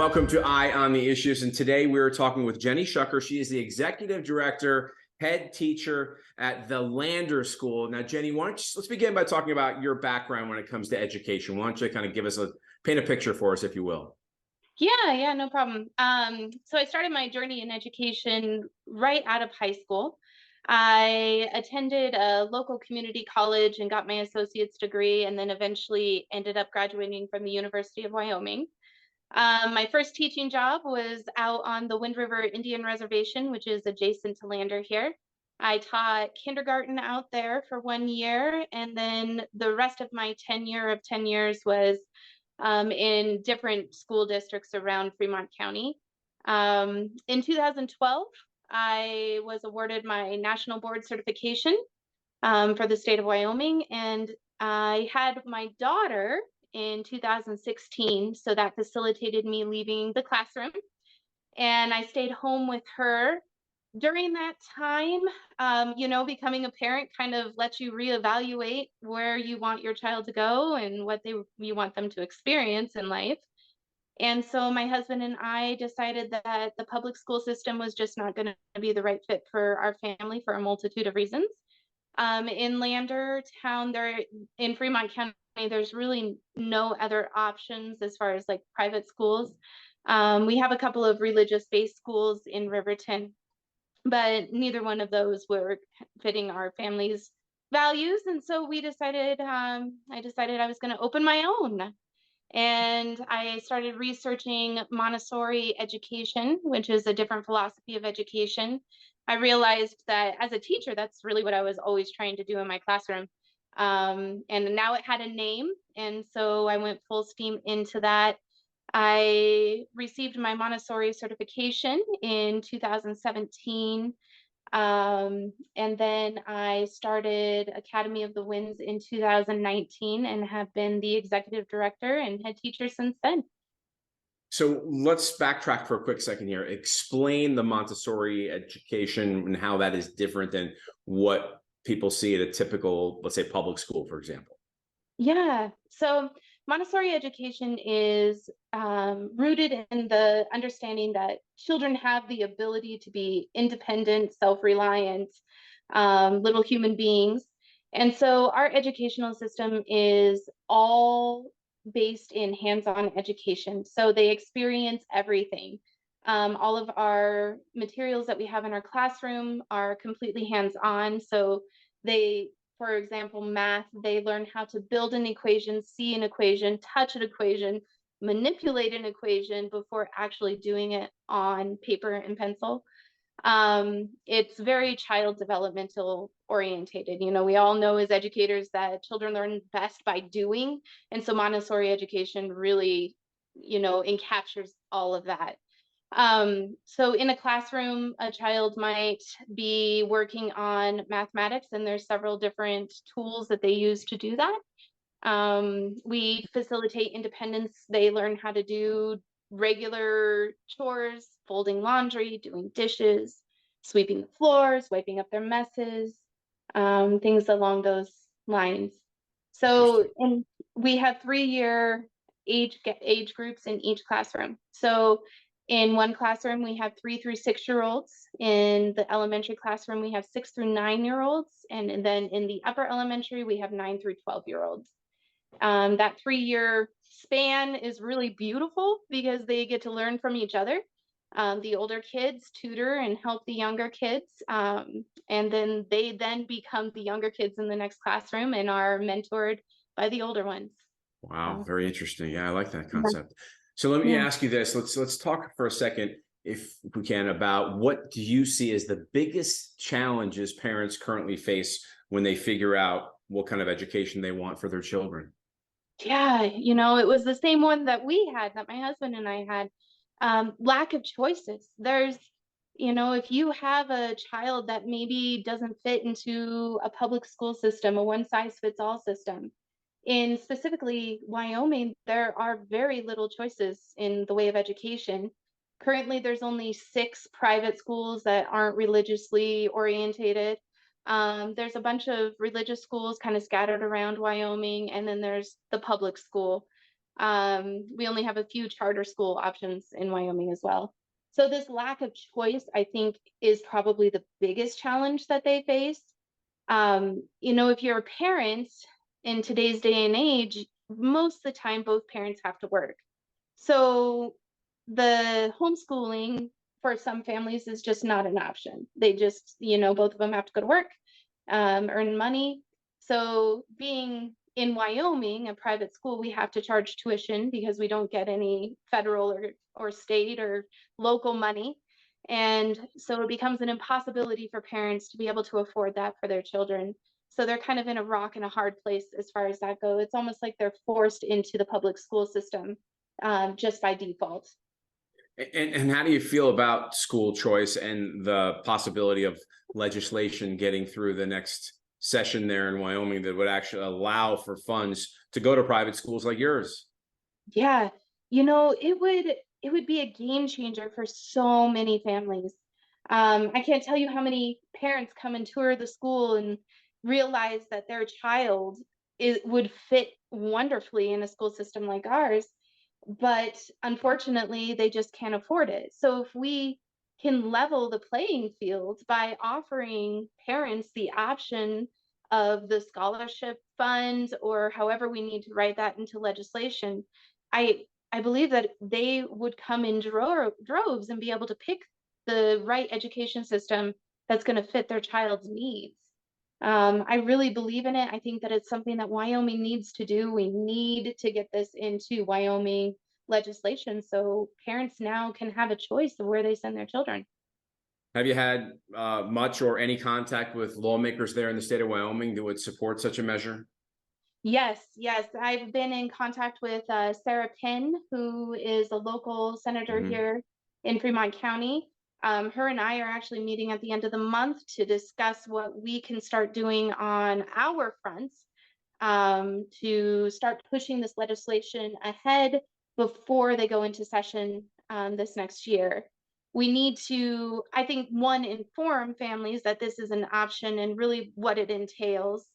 Welcome to Eye on the Issues, and today we're talking with Jenny Schucker. She is the Executive Director, Head Teacher at the Lander School. Now, Jenny, let's begin by talking about your background when it comes to education. Why don't you kind of paint a picture for us, if you will? Yeah, no problem. So I started my journey in education right out of high school. I attended a local community college and got my associate's degree, and then eventually ended up graduating from the University of Wyoming. My first teaching job was out on the Wind River Indian Reservation, which is adjacent to Lander here. I taught kindergarten out there for 1 year, and then the rest of my tenure of 10 years was in different school districts around Fremont County. In 2012, I was awarded my national board certification for the state of Wyoming, and I had my daughter in 2016, so that facilitated me leaving the classroom, and I stayed home with her. During that time, becoming a parent kind of lets you reevaluate where you want your child to go and what you want them to experience in life. And so my husband and I decided that the public school system was just not going to be the right fit for our family for a multitude of reasons. In Lander town, there in Fremont County, there's really no other options as far as like private schools. We have a couple of religious-based schools in Riverton, but neither one of those were fitting our family's values. And so I decided I was going to open my own. And I started researching Montessori education, which is a different philosophy of education. I realized that as a teacher, that's really what I was always trying to do in my classroom. And now it had a name. And so I went full steam into that. I received my Montessori certification in 2017. And then I started Academy of the Winds in 2019 and have been the executive director and head teacher since then. So let's backtrack for a quick second here. Explain the Montessori education and how that is different than what people see at a typical, let's say, public school, for example. Yeah, so Montessori education is rooted in the understanding that children have the ability to be independent, self-reliant, little human beings. And so our educational system is all based in hands-on education. So they experience everything. All of our materials that we have in our classroom are completely hands-on. So for example, math, they learn how to build an equation, see an equation, touch an equation, manipulate an equation before actually doing it on paper and pencil. It's very child developmental orientated. We all know as educators that children learn best by doing. And so Montessori education really, encaptures all of that. So in a classroom, a child might be working on mathematics, and there's several different tools that they use to do that. We facilitate independence. They learn how to do regular chores, folding laundry, doing dishes, sweeping the floors, wiping up their messes, things along those lines. So, and we have 3-year age groups in each classroom. So in one classroom, we have 3 through 6-year-olds. In the elementary classroom, we have 6 through 9-year-olds. And then in the upper elementary, we have 9 through 12-year-olds. That 3-year span is really beautiful because they get to learn from each other. The older kids tutor and help the younger kids. And then they become the younger kids in the next classroom and are mentored by the older ones. Wow, very interesting. Yeah, I like that concept. So let me ask you this. Let's talk for a second, if we can, about what do you see as the biggest challenges parents currently face when they figure out what kind of education they want for their children? Yeah, it was the same one that my husband and I had. Lack of choices. If you have a child that maybe doesn't fit into a public school system, a one-size-fits-all system, in specifically Wyoming, there are very little choices in the way of education. Currently, there's only 6 private schools that aren't religiously orientated. There's a bunch of religious schools kind of scattered around Wyoming, and then there's the public school. We only have a few charter school options in Wyoming as well. So this lack of choice, I think, is probably the biggest challenge that they face. If you're a parent in today's day and age, most of the time both parents have to work. So the homeschooling for some families is just not an option. They just, both of them have to go to work, earn money. So being in Wyoming, a private school, we have to charge tuition because we don't get any federal or state or local money. And so it becomes an impossibility for parents to be able to afford that for their children. So they're kind of in a rock and a hard place as far as that goes. It's almost like they're forced into the public school system just by default. And how do you feel about school choice and the possibility of legislation getting through the next session there in Wyoming that would actually allow for funds to go to private schools like yours? Yeah, it would be a game changer for so many families. I can't tell you how many parents come and tour the school and realize that their child would fit wonderfully in a school system like ours, but unfortunately, they just can't afford it. So if we can level the playing field by offering parents the option of the scholarship fund or however we need to write that into legislation, I believe that they would come in droves and be able to pick the right education system that's going to fit their child's needs. I really believe in it. I think that it's something that Wyoming needs to do. We need to get this into Wyoming legislation so parents now can have a choice of where they send their children. Have you had much or any contact with lawmakers there in the state of Wyoming that would support such a measure? Yes, yes. I've been in contact with Sarah Penn, who is a local senator Hmm. here in Fremont County. Her and I are actually meeting at the end of the month to discuss what we can start doing on our fronts to start pushing this legislation ahead before they go into session this next year. We need to, I think, one, inform families that this is an option and really what it entails.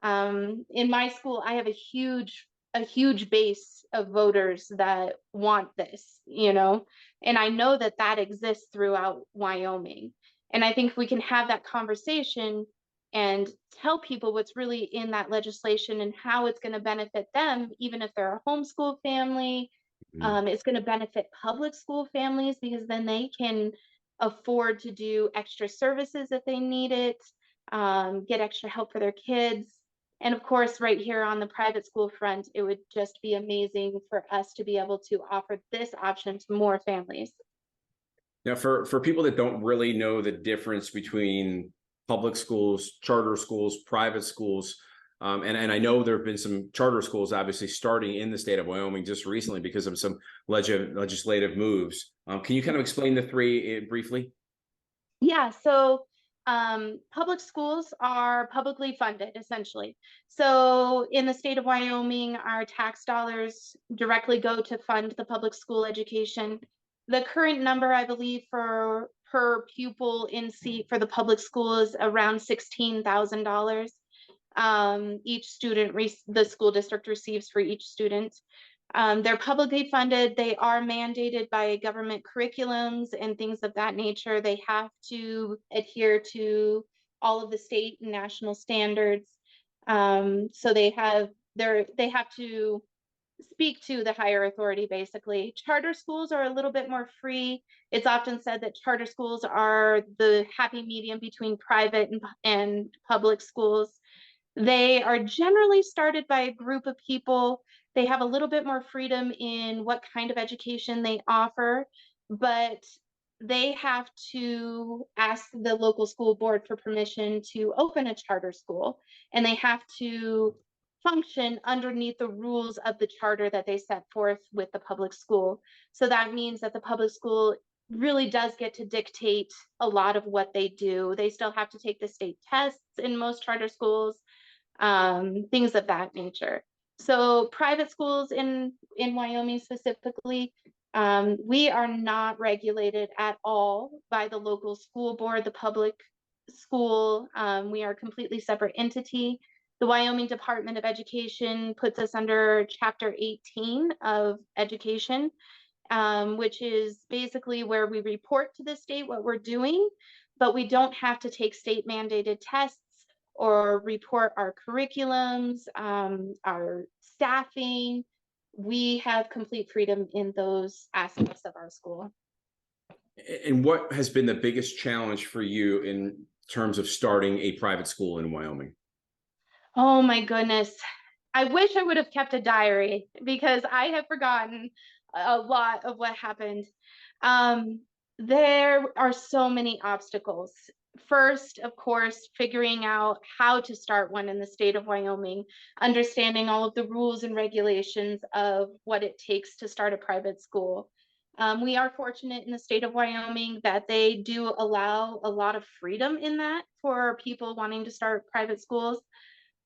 In my school, I have a huge base of voters that want this, and I know that that exists throughout Wyoming. And I think if we can have that conversation and tell people what's really in that legislation and how it's going to benefit them, even if they're a homeschool family, it's going to benefit public school families because then they can afford to do extra services if they need it, get extra help for their kids. And of course, right here on the private school front, it would just be amazing for us to be able to offer this option to more families. Now, for people that don't really know the difference between public schools, charter schools, private schools, and I know there have been some charter schools obviously starting in the state of Wyoming just recently because of some legislative moves. Can you kind of explain the three briefly? Yeah, so public schools are publicly funded essentially. So in the state of Wyoming, our tax dollars directly go to fund the public school education. The current number, I believe, for per pupil in seat for the public school is around $16,000. Each student, the school district receives for each student. They're publicly funded. They are mandated by government curriculums and things of that nature. They have to adhere to all of the state and national standards. So they have to speak to the higher authority basically. Charter schools are a little bit more free. It's often said that charter schools are the happy medium between private and public schools. They are generally started by a group of people. They have a little bit more freedom in what kind of education they offer, but they have to ask the local school board for permission to open a charter school, and they have to function underneath the rules of the charter that they set forth with the public school. So that means that the public school really does get to dictate a lot of what they do. They still have to take the state tests in most charter schools, things of that nature. So private schools in Wyoming specifically, we are not regulated at all by the local school board, the public school. We are a completely separate entity. The Wyoming Department of Education puts us under Chapter 18 of education, which is basically where we report to the state what we're doing, but we don't have to take state mandated tests or report our curriculums, our staffing. We have complete freedom in those aspects of our school. And what has been the biggest challenge for you in terms of starting a private school in Wyoming? Oh my goodness. I wish I would have kept a diary because I have forgotten a lot of what happened. Um, there are so many obstacles. First, of course, figuring out how to start one in the state of Wyoming, understanding all of the rules and regulations of what it takes to start a private school. We are fortunate in the state of Wyoming that they do allow a lot of freedom in that for people wanting to start private schools.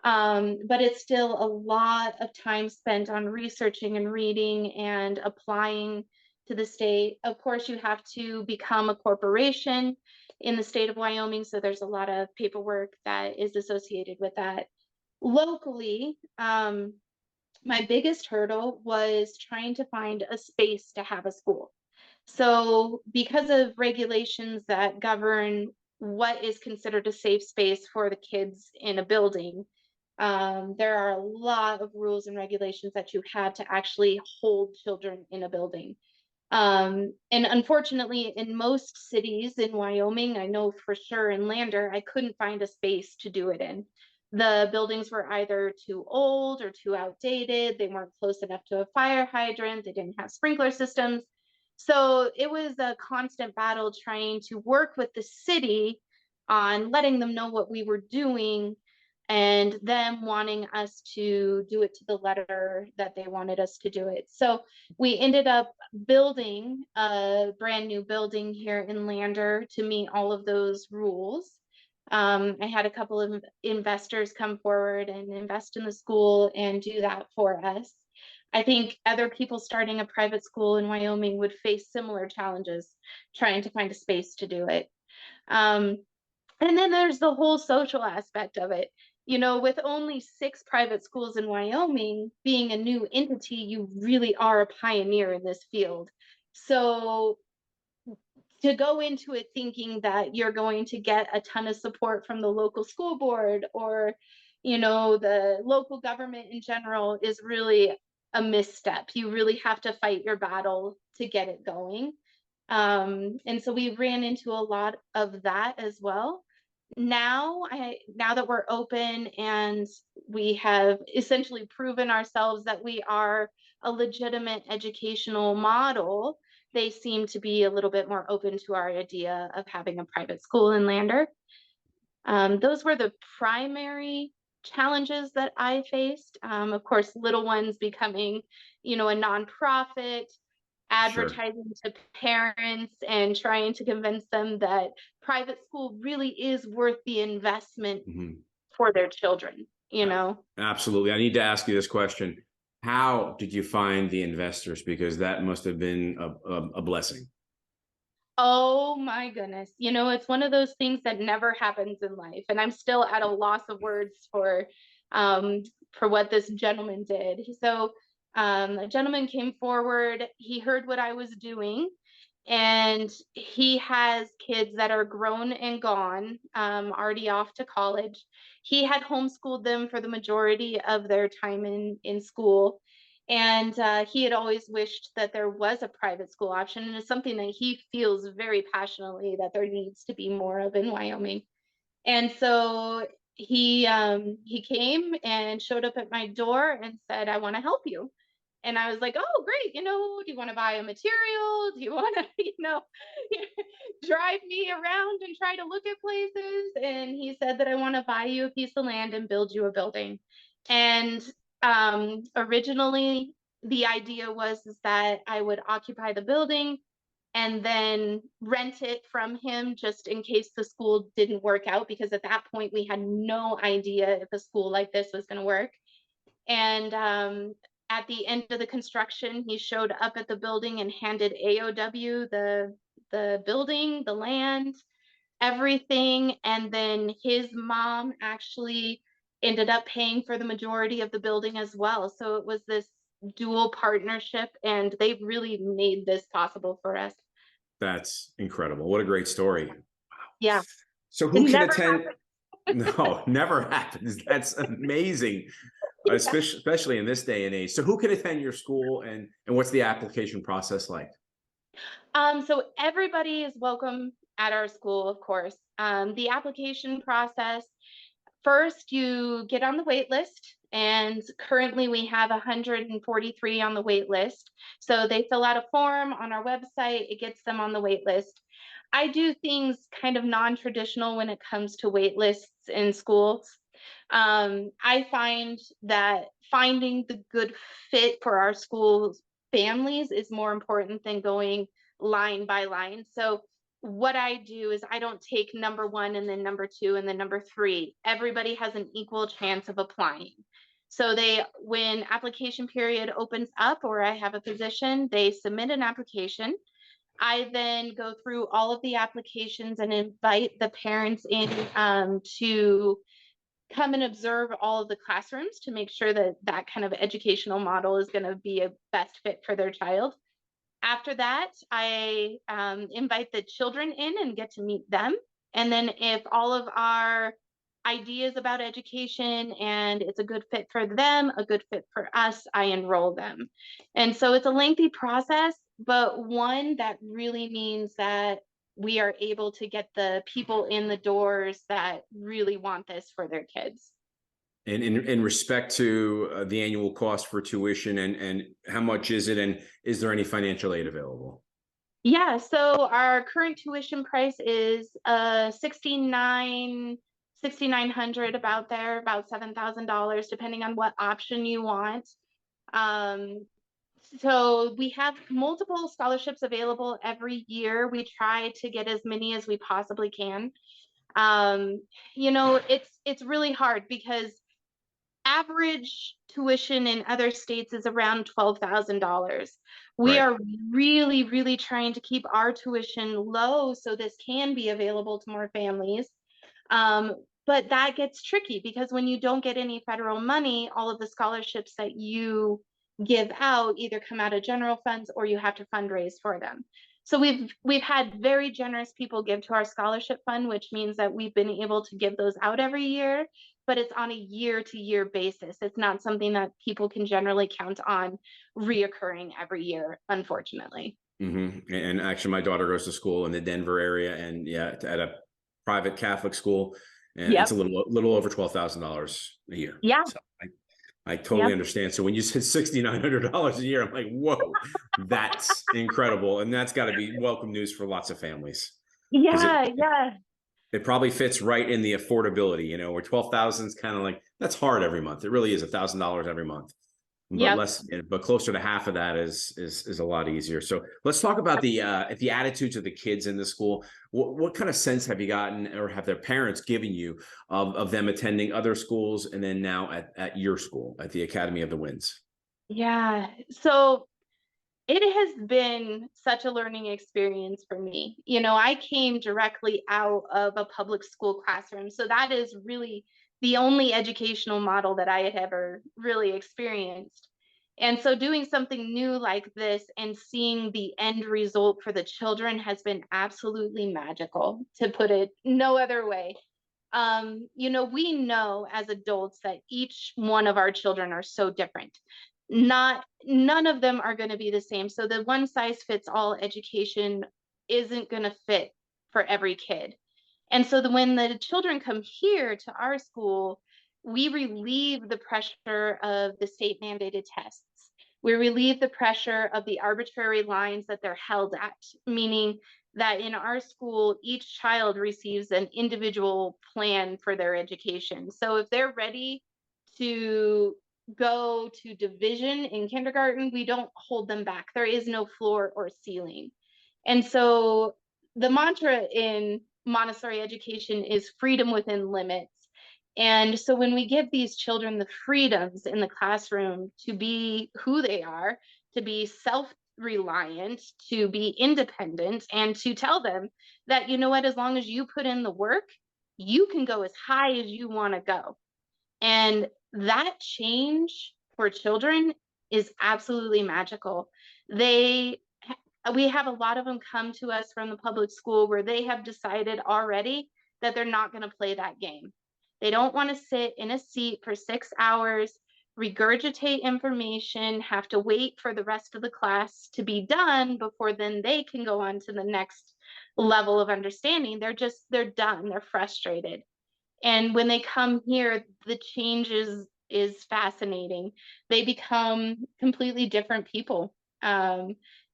But it's still a lot of time spent on researching and reading and applying to the state. Of course, you have to become a corporation in the state of Wyoming, so there's a lot of paperwork that is associated with that. Locally, my biggest hurdle was trying to find a space to have a school. So, because of regulations that govern what is considered a safe space for the kids in a building, there are a lot of rules and regulations that you have to actually hold children in a building. And unfortunately, in most cities in Wyoming, I know for sure in Lander, I couldn't find a space to do it in. The buildings were either too old or too outdated. They weren't close enough to a fire hydrant. They didn't have sprinkler systems. So it was a constant battle trying to work with the city on letting them know what we were doing and them wanting us to do it to the letter that they wanted us to do it. So we ended up building a brand new building here in Lander to meet all of those rules. I had a couple of investors come forward and invest in the school and do that for us. I think other people starting a private school in Wyoming would face similar challenges trying to find a space to do it. Um, and then there's the whole social aspect of it. You know, with only 6 private schools in Wyoming, being a new entity, you really are a pioneer in this field. So to go into it thinking that you're going to get a ton of support from the local school board or, you know, the local government in general is really a misstep. You really have to fight your battle to get it going. And so we ran into a lot of that as well. Now that we're open and we have essentially proven ourselves that we are a legitimate educational model, they seem to be a little bit more open to our idea of having a private school in Lander. Those were the primary challenges that I faced. Of course, little ones becoming, you know, a nonprofit, Sure. advertising to parents and trying to convince them that private school really is worth the investment Mhm. for their children, you Ab- know? Absolutely. I need to ask you this question. How did you find the investors? Because that must have been a blessing. Oh my goodness. You know, it's one of those things that never happens in life. And I'm still at a loss of words um for what this gentleman did. So a gentleman came forward, he heard what I was doing, and he has kids that are grown and gone, already off to college. He had homeschooled them for the majority of their time in school. And he had always wished that there was a private school option, and it's something that he feels very passionately that there needs to be more of in Wyoming. And so he came and showed up at my door and said, "I want to help you." And I was like, "Oh, great. You know, do you want to buy a material? Do you want to, drive me around and try to look at places?" And he said that, "I want to buy you a piece of land and build you a building." And originally the idea was is that I would occupy the building and then rent it from him just in case the school didn't work out, because at that point we had no idea if a school like this was going to work. And at the end of the construction, he showed up at the building and handed AOW the building, the land, everything. And then his mom actually ended up paying for the majority of the building as well. So it was this dual partnership, and they really made this possible for us. That's incredible. What a great story. Yeah, So it who can never attend? happened. No, never happens. That's amazing, especially in this day and age. So who can attend your school, and what's the application process like? So everybody is welcome at our school, of course. The application process, first you get on the wait list, and currently we have 143 on the wait list. So they fill out a form on our website, it gets them on the wait list. I do things kind of non-traditional when it comes to wait lists in schools. I find that finding the good fit for our school's families is more important than going line by line. So what I do is I don't take number one and then number two and then number three. Everybody has an equal chance of applying. So when application period opens up or I have a position, they submit an application. I then go through all of the applications and invite the parents in to come and observe all of the classrooms to make sure that that kind of educational model is going to be a best fit for their child. After that, I invite the children in and get to meet them. And then if all of our ideas about education and it's a good fit for them, a good fit for us, I enroll them. And so it's a lengthy process, but one that really means that we are able to get the people in the doors that really want this for their kids. And in respect to the annual cost for tuition, and how much is it, and is there any financial aid available? Yeah, so our current tuition price is 6,900 about there, about $7,000, depending on what option you want. Um, so we have multiple scholarships available every year. We try to get as many as we possibly can. Um, it's really hard because average tuition in other states is around $12,000. We Right. are really, really trying to keep our tuition low so this can be available to more families. Um, but that gets tricky because when you don't get any federal money, all of the scholarships that you give out either come out of general funds or you have to fundraise for them. So we've had very generous people give to our scholarship fund, which means that we've been able to give those out every year, but it's on a year to year basis. It's not something that people can generally count on reoccurring every year, unfortunately. And actually, my daughter goes to school in the Denver area, and yeah, at a private Catholic school, and it's Yep. a little over $12,000 a year. Yeah. So I totally Yep. understand. So when you said $6,900 a year, I'm like, whoa, that's incredible, and that's got to be welcome news for lots of families, because Yeah. Yeah. it probably fits right in the affordability. Where 12,000 is kind of like, that's hard every month. It really is $1,000 every month, but Yep. less, but closer to half of that is a lot easier. So let's talk about the attitudes of the kids in the school. What kind of sense have you gotten, or have their parents given you, of them attending other schools, and then now at your school, at the Academy of the Winds? Yeah. So it has been such a learning experience for me. I came directly out of a public school classroom. So that is really the only educational model that I had ever really experienced. And so doing something new like this and seeing the end result for the children has been absolutely magical, to put it no other way. We know as adults that each one of our children are so different. None of them are going to be the same. So the one size fits all education isn't going to fit for every kid. And so when the children come here to our school, we relieve the pressure of the state mandated tests. We relieve the pressure of the arbitrary lines that they're held at, meaning that in our school, each child receives an individual plan for their education. So if they're ready to go to division in kindergarten, we don't hold them back. There is no floor or ceiling. And so the mantra in Montessori education is freedom within limits. And so when we give these children the freedoms in the classroom to be who they are, to be self-reliant, to be independent, and to tell them that, as long as you put in the work, you can go as high as you want to go. And that change for children is absolutely magical. They we have a lot of them come to us from the public school where they have decided already that they're not going to play that game. They don't want to sit in a seat for 6 hours, regurgitate information, have to wait for the rest of the class to be done before then they can go on to the next level of understanding. They're done. They're frustrated. And when they come here, the changes is fascinating. They become completely different people.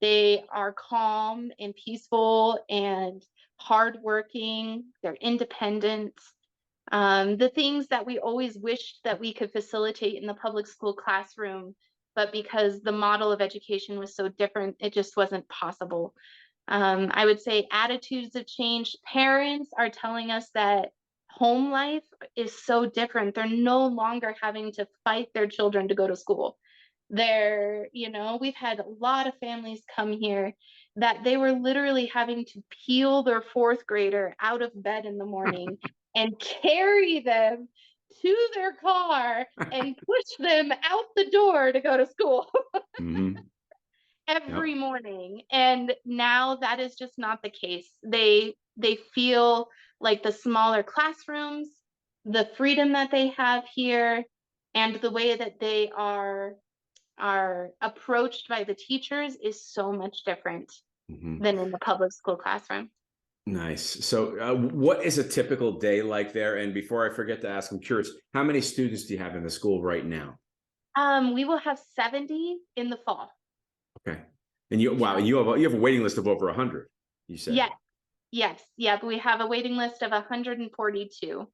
They are calm and peaceful and hardworking. They're independent. The things that we always wished that we could facilitate in the public school classroom, but because the model of education was so different, it just wasn't possible. I would say attitudes have changed. Parents are telling us that home life is so different. They're no longer having to fight their children to go to school. We've had a lot of families come here that they were literally having to peel their fourth grader out of bed in the morning and carry them to their car and push them out the door to go to school Hmm. every Yep. morning. And now that is just not the case. They feel like the smaller classrooms, the freedom that they have here, and the way that they are approached by the teachers is so much different Hmm. than in the public school classroom. Nice. So, what is a typical day like there? And before I forget to ask, I'm curious, how many students do you have in the school right now? We will have 70 in the fall. Okay. And wow, you have a waiting list of over 100, you said. Yes, yes, yeah, but we have a waiting list of 142.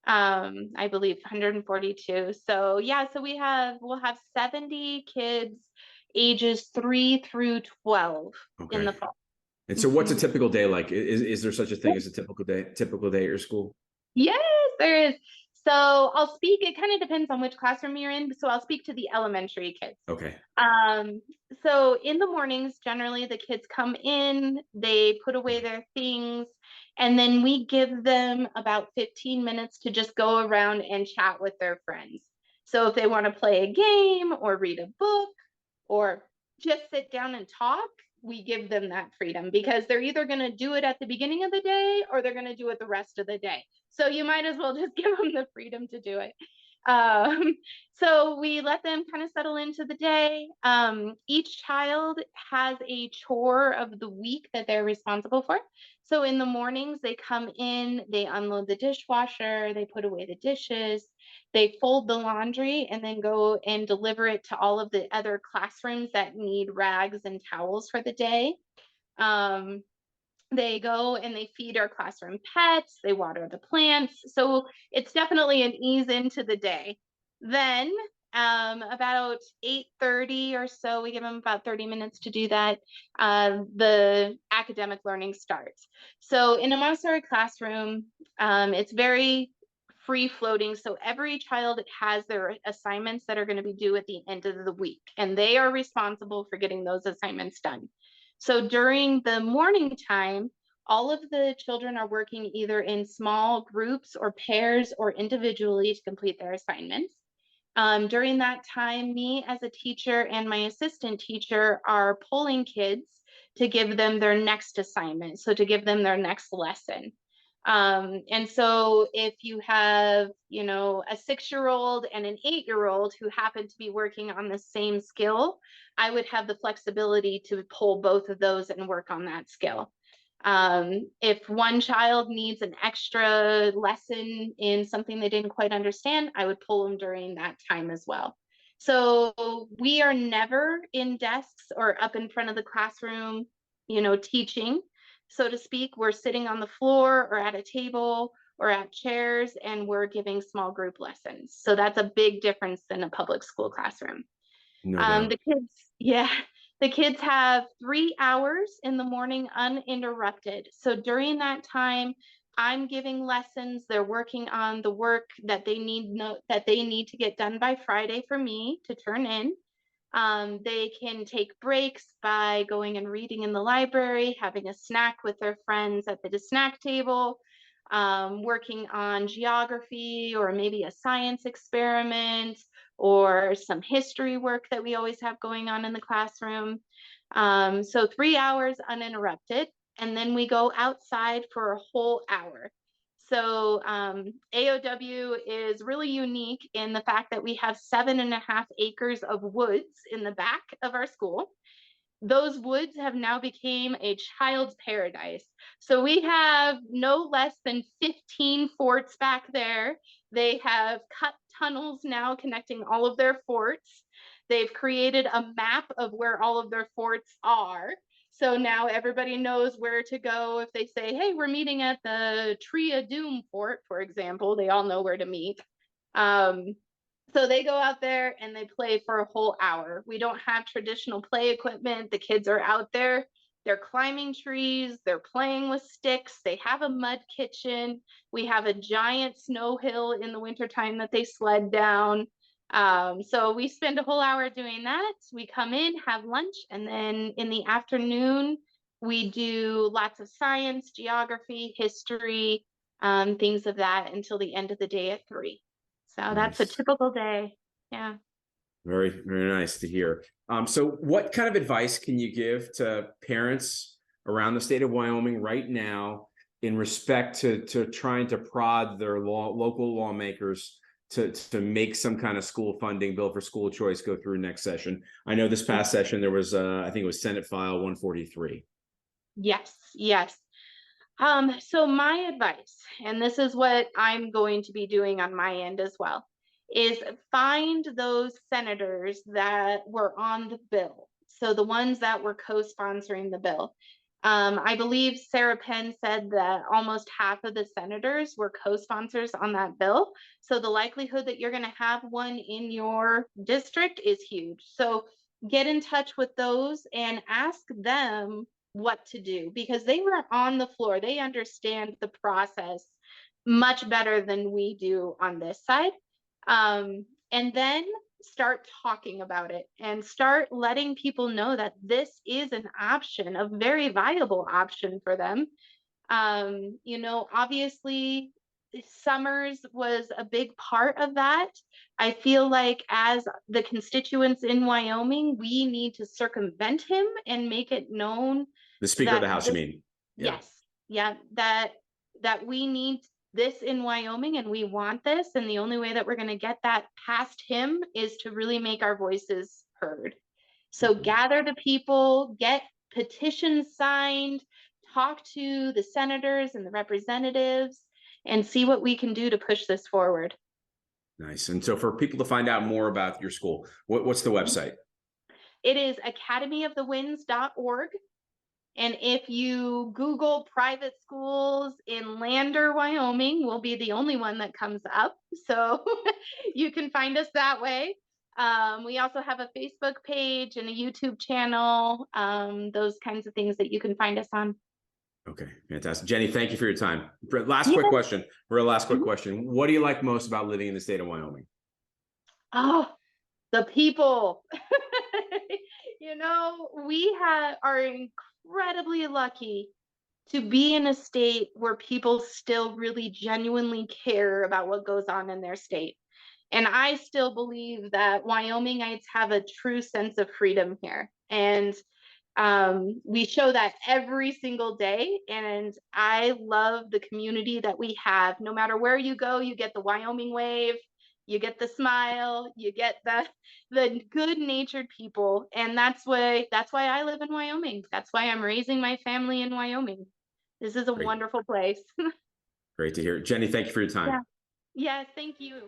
I believe 142. So yeah, so we'll have 70 kids ages 3 through 12 in Okay. the fall. And so what's a Mhm. typical day like? Is there such a thing as a typical day at your school? Yes, there is. So I'll speak, it kind of depends on which classroom you're in. So I'll speak to the elementary kids. Okay. Um, so in the mornings, generally the kids come in, they put away their things, and then we give them about 15 minutes to just go around and chat with their friends. So if they want to play a game or read a book or just sit down and talk, we give them that freedom because they're either going to do it at the beginning of the day or they're going to do it the rest of the day. So you might as well just give them the freedom to do it. Um, so we let them kind of settle into the day. Each child has a chore of the week that they're responsible for. So in the mornings, they come in, they unload the dishwasher, they put away the dishes, they fold the laundry, and then go and deliver it to all of the other classrooms that need rags and towels for the day. Um, they go and they feed our classroom pets, they water the plants. So it's definitely an ease into the day. Then about 8:30 or so, we give them about 30 minutes to do that. The academic learning starts. So in a Montessori classroom, it's very free floating. So every child has their assignments that are going to be due at the end of the week, and they are responsible for getting those assignments done. So during the morning time, all of the children are working either in small groups or pairs or individually to complete their assignments. During that time, me as a teacher and my assistant teacher are pulling kids to give them their next assignment, so to give them their next lesson. And so if you have, a 6-year-old and an 8-year-old who happen to be working on the same skill, I would have the flexibility to pull both of those and work on that skill. If one child needs an extra lesson in something they didn't quite understand, I would pull them during that time as well. So we are never in desks or up in front of the classroom, teaching, so to speak. We're sitting on the floor or at a table or at chairs, and we're giving small group lessons. So that's a big difference than a public school classroom. No doubt. The kids, yeah, the kids have 3 hours in the morning uninterrupted. So during that time, I'm giving lessons. They're working on the work that they need to get done by Friday for me to turn in. They can take breaks by going and reading in the library, having a snack with their friends at the snack table. working on geography or maybe a science experiment or some history work that we always have going on in the classroom. So 3 hours uninterrupted, and then we go outside for a whole hour. So AOW is really unique in the fact that we have 7.5 acres of woods in the back of our school. Those woods have now became a child's paradise. So we have no less than 15 forts back there. They have cut tunnels now connecting all of their forts. They've created a map of where all of their forts are. So now everybody knows where to go. If they say, hey, we're meeting at the Tree of Doom fort, for example, they all know where to meet. Um, so they go out there and they play for a whole hour. We don't have traditional play equipment. The kids are out there. They're climbing trees. They're playing with sticks. They have a mud kitchen. We have a giant snow hill in the wintertime that they sled down. So we spend a whole hour doing that. We come in, have lunch, and then in the afternoon, we do lots of science, geography, history, things of that until the end of the day at 3. So that's a Nice. typical day. Yeah. Very, very nice to hear. So what kind of advice can you give to parents around the state of Wyoming right now in respect to trying to prod their local lawmakers to make some kind of school funding bill for school choice go through next session? I know this past session there was I think it was Senate File 143. Yes, yes. So my advice, and this is what I'm going to be doing on my end as well, is find those senators that were on the bill. So the ones that were co-sponsoring the bill. I believe Sarah Penn said that almost half of the senators were co-sponsors on that bill. So the likelihood that you're going to have one in your district is huge. So get in touch with those and ask them what to do because they were on the floor. They understand the process much better than we do on this side. And then start talking about it and start letting people know that this is an option, a very viable option for them. Obviously, Summers was a big part of that. I feel like as the constituents in Wyoming, we need to circumvent him and make it known The Speaker of that the House, you this, mean? Yeah. yes, yeah, that we need this in Wyoming and we want this. And the only way that we're going to get that past him is to really make our voices heard. So gather the people, get petitions signed, talk to the senators and the representatives, and see what we can do to push this forward. Nice. And so for people to find out more about your school, what's the website? It is academyofthewinds.org. And if you Google private schools in Lander, Wyoming, we'll be the only one that comes up. So you can find us that way. We also have a Facebook page and a YouTube channel, those kinds of things that you can find us on. Okay, fantastic. Jenny, thank you for your time. Last Yeah. quick question. For a last quick Mhm. question. What do you like most about living in the state of Wyoming? Oh, the people. Are incredibly lucky to be in a state where people still really genuinely care about what goes on in their state. And I still believe that Wyomingites have a true sense of freedom here. And we show that every single day. And I love the community that we have. No matter where you go, you get the Wyoming wave, you get the smile, you get the good-natured people. And that's why I live in Wyoming. That's why I'm raising my family in Wyoming. This is a Great. wonderful place. Great to hear. Jenny, thank you for your Yeah. time. Yes, thank you.